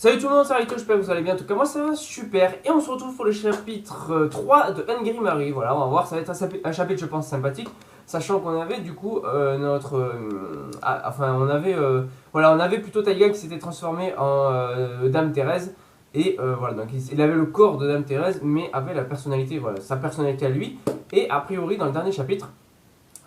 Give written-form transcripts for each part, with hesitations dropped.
Salut tout le monde, c'est Rito, j'espère que vous allez bien. En tout cas, moi ça va super. Et on se retrouve pour le chapitre 3 de Hungry Marie. Voilà, on va voir, ça va être un chapitre, je pense, sympathique. Sachant qu'on avait du coup on avait plutôt Taiga qui s'était transformé en Dame Thérèse. Et voilà, donc il avait le corps de Dame Thérèse, mais avait la personnalité, voilà, sa personnalité à lui. Et a priori, dans le dernier chapitre,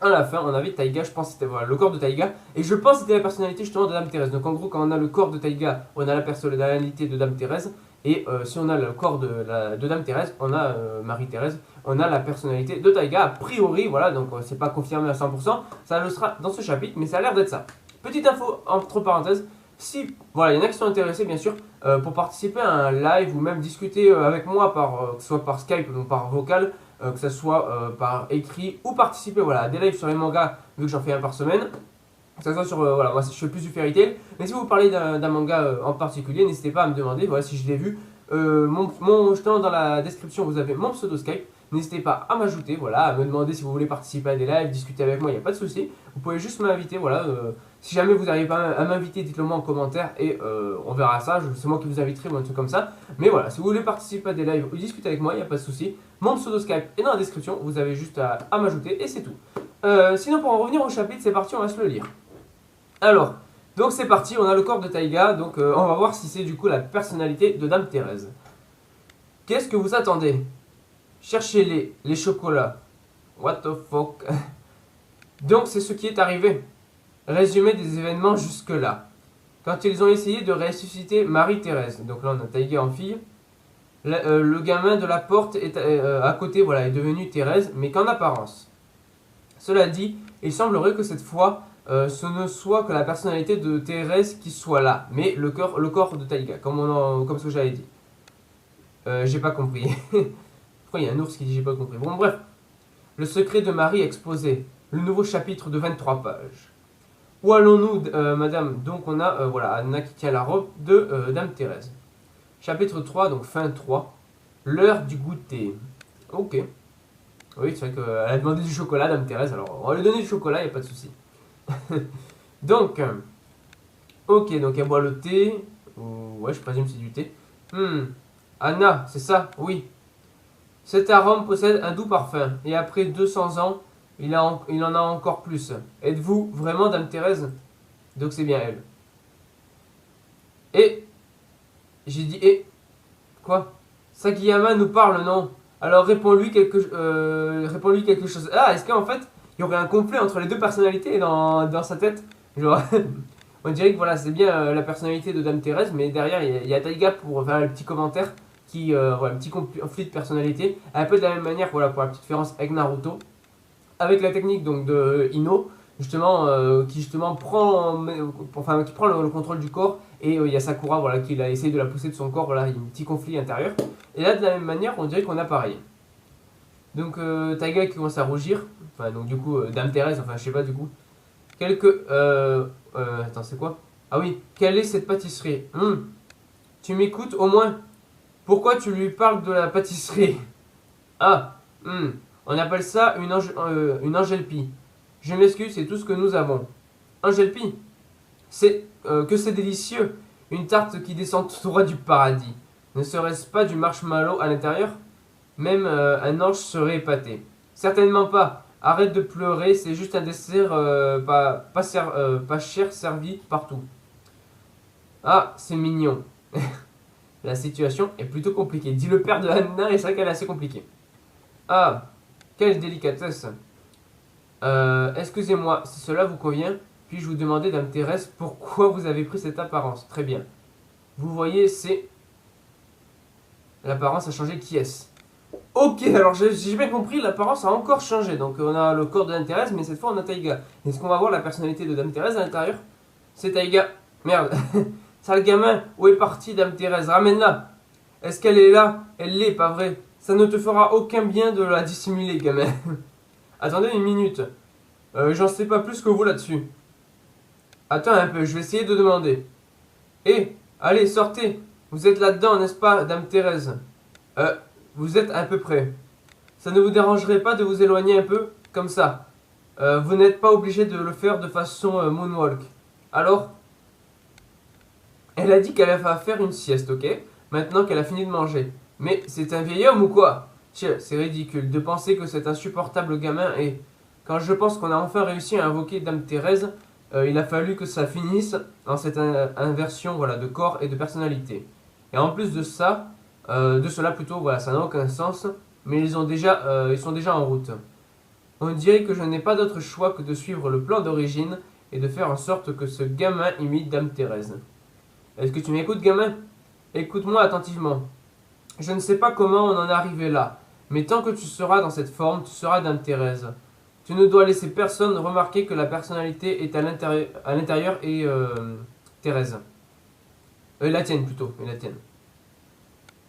à la fin, on avait Taiga, je pense que c'était voilà, le corps de Taiga, et je pense que c'était la personnalité justement de Dame Thérèse. Donc en gros, quand on a le corps de Taiga, on a la personnalité de Dame Thérèse, et si on a le corps de Dame Thérèse, on a Marie-Thérèse, on a la personnalité de Taiga, a priori, voilà, donc c'est pas confirmé à 100%, ça le sera dans ce chapitre, mais ça a l'air d'être ça. Petite info, entre parenthèses, si, voilà, il y en a qui sont intéressés bien sûr, pour participer à un live ou même discuter avec moi, que ce soit par Skype ou par vocal, que ce soit par écrit ou participer voilà, à des lives sur les mangas, vu que j'en fais un par semaine. Que ce soit sur, voilà, moi je fais plus du Fairy Tail. Mais si vous parlez d'un manga en particulier, n'hésitez pas à me demander voilà, si je l'ai vu. Justement, dans la description, vous avez mon pseudo Skype. N'hésitez pas à m'ajouter, voilà, à me demander si vous voulez participer à des lives, discuter avec moi, il n'y a pas de souci. Vous pouvez juste m'inviter, voilà. Si jamais vous n'arrivez pas à m'inviter, dites-le moi en commentaire et on verra ça. C'est moi qui vous inviterai ou un truc comme ça. Mais voilà, si vous voulez participer à des lives ou discuter avec moi, il n'y a pas de souci. Mon pseudo Skype est dans la description, vous avez juste à m'ajouter et c'est tout. Sinon, pour en revenir au chapitre, c'est parti, on va se le lire. Alors, donc c'est parti, on a le corps de Taiga, donc on va voir si c'est du coup la personnalité de Dame Thérèse. Qu'est-ce que vous attendez? Cherchez les chocolats. What the fuck? Donc c'est ce qui est arrivé. Résumé des événements jusque-là. Quand ils ont essayé de ressusciter Marie-Thérèse, donc là on a Taiga en fille, le gamin de la porte est, à côté voilà, est devenu Thérèse, mais qu'en apparence. Cela dit, il semblerait que cette fois, ce ne soit que la personnalité de Thérèse qui soit là, mais le corps de Taiga, comme ce que j'avais dit. J'ai pas compris. Pourquoi il y a un ours qui dit j'ai pas compris? Bon bref. Le secret de Marie exposé. Le nouveau chapitre de 23 pages. Où allons-nous, madame? Donc on a voilà, Anna qui tient la robe de Dame Thérèse. Chapitre 3, donc fin 3. L'heure du goûter. Ok. Oui, c'est vrai qu'elle a demandé du chocolat, Dame Thérèse. Alors on va lui donner du chocolat, il n'y a pas de souci. Donc, ok, donc elle boit le thé. Ouais, je présume que c'est du thé. Anna, c'est ça? Oui. Cet arôme possède un doux parfum, et après 200 ans, il en a encore plus. Êtes-vous vraiment Dame Thérèse? Donc c'est bien elle. Et j'ai dit quoi? Sagiyama nous parle, non? Alors réponds-lui quelque chose. Ah, est-ce qu'en fait, il y aurait un conflit entre les deux personnalités dans sa tête? Genre, on dirait que voilà, c'est bien la personnalité de Dame Thérèse, mais derrière, il y a Taiga pour faire un petit commentaire voilà, un petit conflit de personnalité. Un peu de la même manière, voilà, pour la petite différence avec Naruto. Avec la technique donc de Ino, justement, qui prend le contrôle du corps, et il y a Sakura voilà, qui a essayé de la pousser de son corps, voilà, il y a un petit conflit intérieur. Et là de la même manière on dirait qu'on a pareil. Donc Taiga qui commence à rougir, enfin donc du coup Dame Thérèse, enfin je sais pas du coup. Attends c'est quoi? Ah oui, quelle est cette pâtisserie? Tu m'écoutes au moins? Pourquoi tu lui parles de la pâtisserie? Ah, on appelle ça une Angel-Pie. Je m'excuse, c'est tout ce que nous avons. Angel-Pie, c'est délicieux. Une tarte qui descend tout droit du paradis. Ne serait-ce pas du marshmallow à l'intérieur? Même un ange serait épaté. Certainement pas. Arrête de pleurer, c'est juste un dessert pas cher servi partout. Ah, c'est mignon. La situation est plutôt compliquée. Dit le père de Hannah, et c'est vrai qu'elle est assez compliquée. Ah, quelle délicatesse. Excusez-moi, si cela vous convient, puis-je vous demander, Dame Thérèse, pourquoi vous avez pris cette apparence? Très bien. Vous voyez, c'est... L'apparence a changé, qui est-ce? Ok, alors j'ai bien compris, l'apparence a encore changé. Donc on a le corps de Dame Thérèse, mais cette fois on a Taiga. Est-ce qu'on va voir la personnalité de Dame Thérèse à l'intérieur? C'est Taiga. Merde. Sale gamin, où est partie Dame Thérèse? Ramène-la. Est-ce qu'elle est là? Elle l'est, pas vrai. Ça ne te fera aucun bien de la dissimuler, gamin. Attendez une minute. J'en sais pas plus que vous là-dessus. Attends un peu, je vais essayer de demander. Allez, sortez. Vous êtes là-dedans, n'est-ce pas, Dame Thérèse? Vous êtes à peu près. Ça ne vous dérangerait pas de vous éloigner un peu? Comme ça. Vous n'êtes pas obligé de le faire de façon moonwalk. Alors? Elle a dit qu'elle va faire une sieste, ok? Maintenant qu'elle a fini de manger. Mais c'est un vieil homme ou quoi? Tiens, c'est ridicule de penser que cet insupportable gamin est. Quand je pense qu'on a enfin réussi à invoquer Dame Thérèse, il a fallu que ça finisse dans cette inversion voilà, de corps et de personnalité. Et en plus de ça, de cela plutôt, voilà, ça n'a aucun sens, mais ils sont déjà en route. On dirait que je n'ai pas d'autre choix que de suivre le plan d'origine et de faire en sorte que ce gamin imite Dame Thérèse. Est-ce que tu m'écoutes, gamin? Écoute-moi attentivement. Je ne sais pas comment on en est arrivé là, mais tant que tu seras dans cette forme, tu seras Dame Thérèse. Tu ne dois laisser personne remarquer que la personnalité est à l'intérieur et Thérèse. La tienne plutôt, et la tienne.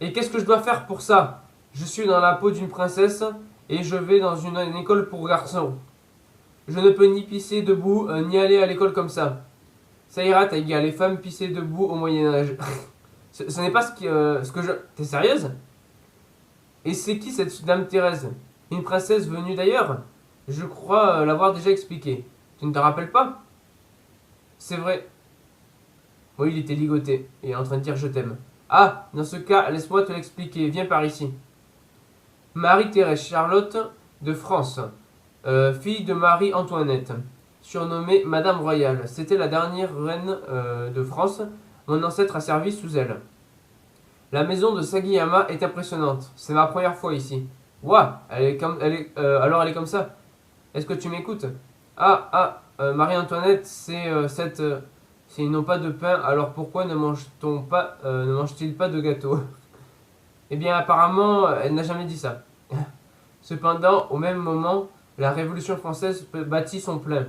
Et qu'est-ce que je dois faire pour ça? Je suis dans la peau d'une princesse et je vais dans une école pour garçons. Je ne peux ni pisser debout, ni aller à l'école comme ça. Ça ira, Taïga, les femmes pissaient debout au Moyen-Âge. Ce n'est pas ce que je. T'es sérieuse? Et c'est qui cette Dame Thérèse? Une princesse venue d'ailleurs? Je crois l'avoir déjà expliqué. Tu ne te rappelles pas? C'est vrai. Oui, il était ligoté et en train de dire je t'aime. Ah, dans ce cas, laisse-moi te l'expliquer. Viens par ici. Marie-Thérèse Charlotte de France, fille de Marie-Antoinette, surnommée Madame Royale. C'était la dernière reine de France. Mon ancêtre a servi sous elle. La maison de Sagiyama est impressionnante. C'est ma première fois ici. Ouah, alors elle est comme ça. Est-ce que tu m'écoutes? Marie-Antoinette, s'ils n'ont pas de pain, alors pourquoi ne mange-t-il pas de gâteau? Eh bien, apparemment, elle n'a jamais dit ça. Cependant, au même moment, la Révolution française battit son plein.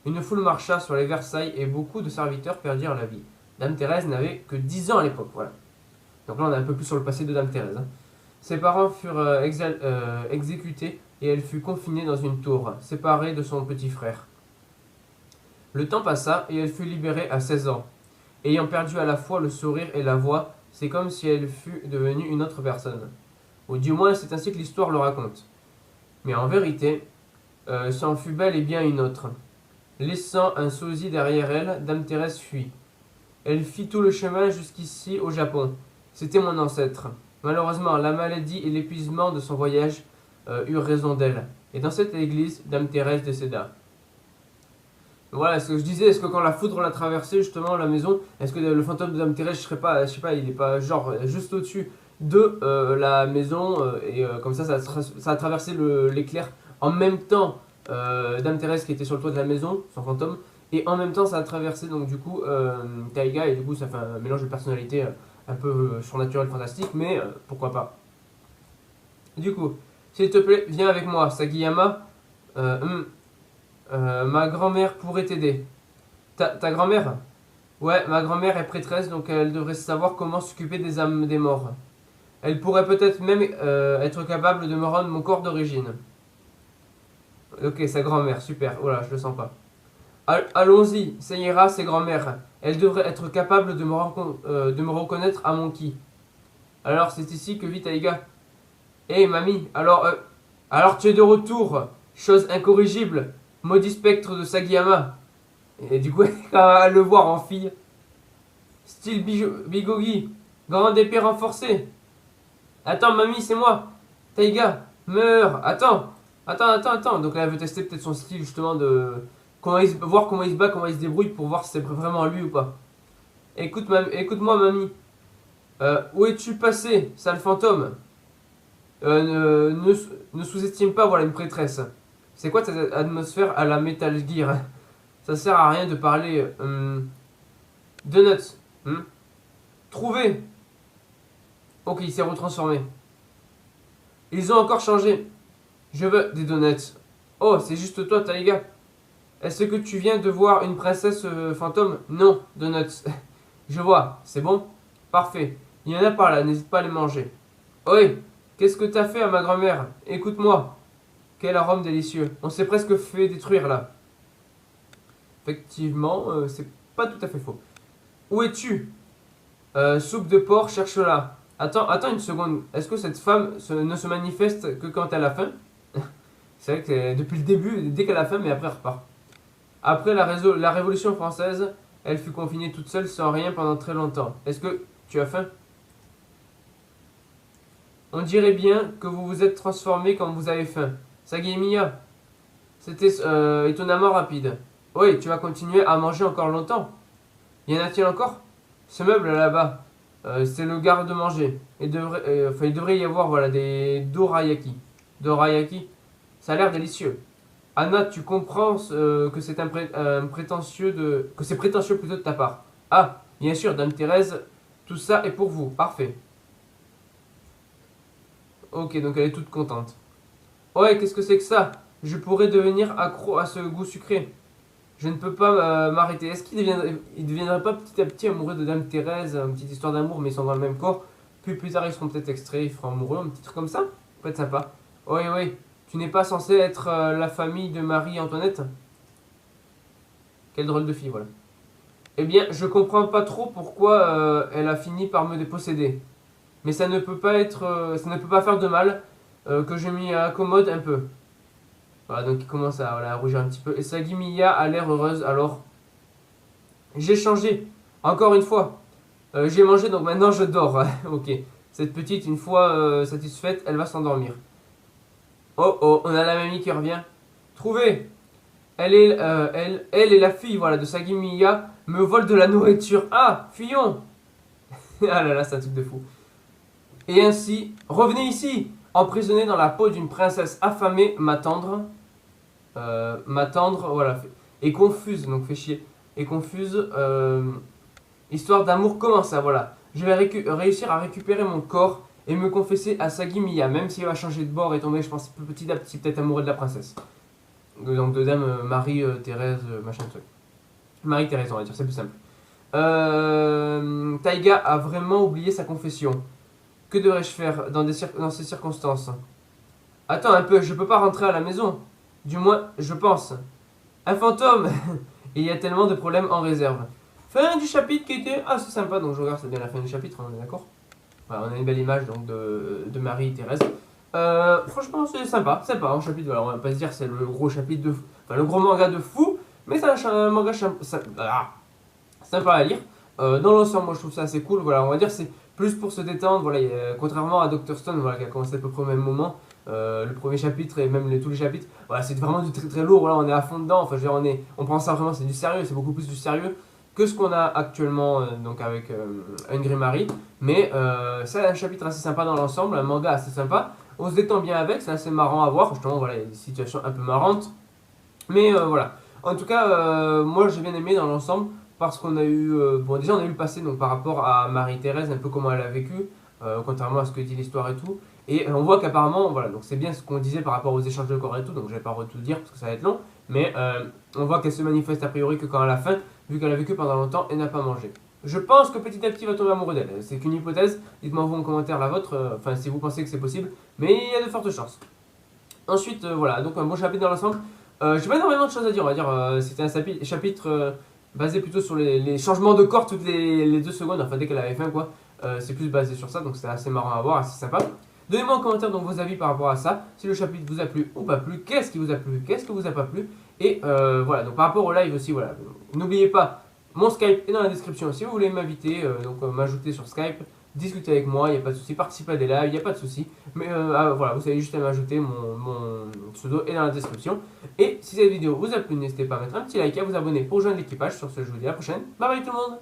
Une foule marcha sur les Versailles et beaucoup de serviteurs perdirent la vie. Dame Thérèse n'avait que 10 ans à l'époque, voilà. Donc là, on est un peu plus sur le passé de Dame Thérèse. Hein. Ses parents furent exécutés et elle fut confinée dans une tour, séparée de son petit frère. Le temps passa et elle fut libérée à 16 ans. Ayant perdu à la fois le sourire et la voix, c'est comme si elle fût devenue une autre personne. Ou du moins, c'est ainsi que l'histoire le raconte. Mais en vérité, c'en fut bel et bien une autre. Laissant un sosie derrière elle, Dame Thérèse fuit. Elle fit tout le chemin jusqu'ici au Japon. C'était mon ancêtre. Malheureusement, la maladie et l'épuisement de son voyage eurent raison d'elle. Et dans cette église, Dame Thérèse décéda. Voilà ce que je disais, est-ce que quand la foudre l'a traversé justement la maison, est-ce que le fantôme de Dame Thérèse, je sais pas, il est pas genre juste au-dessus de la maison et comme ça a traversé l'éclair en même temps Dame Thérèse qui était sur le toit de la maison, son fantôme, et en même temps ça a traversé donc du coup Taiga et du coup ça fait un mélange de personnalité un peu surnaturel, fantastique, mais pourquoi pas. Du coup, s'il te plaît, viens avec moi, Sagiyama. Ma grand-mère pourrait t'aider. Ta grand-mère? Ouais, ma grand-mère est prêtresse, donc elle devrait savoir comment s'occuper des âmes des morts. Elle pourrait peut-être même être capable de me rendre mon corps d'origine. Ok, sa grand-mère, super. Voilà, je le sens pas. Allons-y, ça ira, c'est grand-mère. Elle devrait être capable de me reconnaître à mon ki. Alors, c'est ici que vit Taïga. Hé, mamie, alors tu es de retour. Chose incorrigible. Maudit spectre de Sagiyama. Et du coup, à le voir en fille. Style Bigogi. Grande épée renforcée. Attends, mamie, c'est moi. Taïga, meurs. Attends. Donc là, elle veut tester peut-être son style justement de. Voir comment il se bat, comment il se débrouille pour voir si c'est vraiment lui ou pas. Écoute-moi, mamie. Où es-tu passé, sale fantôme? Ne sous-estime pas, voilà, une prêtresse. C'est quoi cette atmosphère à la Metal Gear? Ça sert à rien de parler. Donuts. Trouvé. Ok, il s'est retransformé. Ils ont encore changé. Je veux des donuts. Oh, c'est juste toi, Taïga. Est-ce que tu viens de voir une princesse fantôme? Non, donuts. Je vois, c'est bon? Parfait. Il y en a par là, n'hésite pas à les manger. Oui, qu'est-ce que t'as fait à ma grand-mère? Écoute-moi. Quel arôme délicieux. On s'est presque fait détruire là. Effectivement, c'est pas tout à fait faux. Où es-tu? Soupe de porc, cherche-la. Attends une seconde. Est-ce que cette femme ne se manifeste que quand elle a faim? C'est vrai que depuis le début, dès qu'elle a faim, mais après elle repart. Après la Révolution française, Elle fut confinée toute seule sans rien pendant très longtemps. Est-ce que tu as faim? On dirait bien que vous vous êtes transformé quand vous avez faim. Sagemiya, c'était étonnamment rapide. Oui, tu vas continuer à manger encore longtemps. Y en a-t-il encore? Ce meuble là-bas, c'est le garde-manger. Il devrait y avoir voilà, des dorayaki. Dorayaki, ça a l'air délicieux. Anna, tu comprends que c'est que c'est prétentieux plutôt de ta part. Ah, bien sûr, Dame Thérèse, tout ça est pour vous. Parfait. Ok, donc elle est toute contente. Ouais, qu'est-ce que c'est que ça? Je pourrais devenir accro à ce goût sucré. Je ne peux pas m'arrêter. Est-ce il deviendrait pas petit à petit amoureux de Dame Thérèse? Une petite histoire d'amour, mais ils sont dans le même corps. Puis plus tard, ils seront peut-être extraits, ils feront amoureux, un petit truc comme ça. Peut être sympa. Oui, oui. Tu n'es pas censé être la famille de Marie-Antoinette? Quelle drôle de fille, voilà. Eh bien, je comprends pas trop pourquoi elle a fini par me déposséder. Mais ça ne peut pas être, ça ne peut pas faire de mal que je m'y accommode un peu. Voilà, donc il commence à, voilà, à rougir un petit peu. Et Sagimiya a l'air heureuse, alors j'ai changé, encore une fois. J'ai mangé, donc maintenant je dors. Ok, cette petite, une fois satisfaite, elle va s'endormir. Oh oh, on a la mamie qui revient. Trouvez. Elle et la fille voilà, de Sagimiya me volent de la nourriture. Ah, fuyons. Ah là là, c'est un truc de fou. Et ainsi, revenez ici, emprisonné dans la peau d'une princesse affamée, m'attendre, voilà, et confuse, donc fait chier, et confuse, histoire d'amour, comment ça, voilà. Je vais réussir à récupérer mon corps et me confesser à Sagimiya, même s'il va changer de bord et tomber, je pense, petit à petit, peut-être amoureux de la princesse. Donc de dame Marie-Thérèse, machin truc. Marie-Thérèse, on va dire, c'est plus simple. Taiga a vraiment oublié sa confession. Que devrais-je faire dans ces circonstances? Attends un peu, je peux pas rentrer à la maison. Du moins, je pense. Un fantôme. Il y a tellement de problèmes en réserve. Fin du chapitre qui était assez sympa, donc je regarde, c'est bien la fin du chapitre, on est d'accord? Voilà, on a une belle image donc de Marie-Thérèse. Franchement, c'est sympa, un chapitre, voilà, on va pas se dire c'est le gros chapitre de... Enfin, le gros manga de fou, mais c'est un manga sympa à lire. Dans l'ensemble, moi je trouve ça assez cool, voilà, on va dire c'est plus pour se détendre, voilà, contrairement à Dr. Stone, voilà, qui a commencé à peu près au même moment. Le premier chapitre et même tous les chapitres, voilà, c'est vraiment du très très lourd, voilà, on est à fond dedans, enfin je veux dire, on prend ça vraiment, c'est du sérieux, c'est beaucoup plus du sérieux que ce qu'on a actuellement donc avec Hungry Marie, mais c'est un chapitre assez sympa dans l'ensemble, un manga assez sympa, on se détend bien avec, c'est assez marrant à voir, justement voilà, il y a des situations un peu marrantes, mais voilà, en tout cas moi j'ai bien aimé dans l'ensemble, parce qu'on a eu, bon déjà on a eu le passé donc par rapport à Marie-Thérèse, un peu comment elle a vécu, contrairement à ce que dit l'histoire et tout, et on voit qu'apparemment, voilà, donc c'est bien ce qu'on disait par rapport aux échanges de corps et tout, donc je vais pas tout dire parce que ça va être long, mais on voit qu'elle se manifeste a priori que quand à la fin, vu qu'elle a vécu pendant longtemps et n'a pas mangé. Je pense que petit à petit il va tomber amoureux d'elle, c'est qu'une hypothèse, dites-moi vous en commentaire la vôtre, enfin si vous pensez que c'est possible, mais il y a de fortes chances. Ensuite, voilà, donc un bon chapitre dans l'ensemble. J'ai pas énormément de choses à dire, on va dire, c'était un chapitre basé plutôt sur les changements de corps toutes les 2 secondes, enfin dès qu'elle avait faim quoi, c'est plus basé sur ça, donc c'est assez marrant à voir, assez sympa. Donnez-moi en commentaire donc vos avis par rapport à ça, si le chapitre vous a plu ou pas plu, qu'est-ce qui vous a plu, qu'est-ce qui vous a pas plu, et voilà, donc par rapport au live aussi, voilà, n'oubliez pas, mon Skype est dans la description, si vous voulez m'inviter, m'ajouter sur Skype, discuter avec moi, il n'y a pas de souci, participer à des lives, il n'y a pas de souci, mais voilà, vous savez juste à m'ajouter, mon pseudo est dans la description, et si cette vidéo vous a plu, n'hésitez pas à mettre un petit like, à vous abonner pour rejoindre l'équipage, sur ce je vous dis à la prochaine, bye bye tout le monde.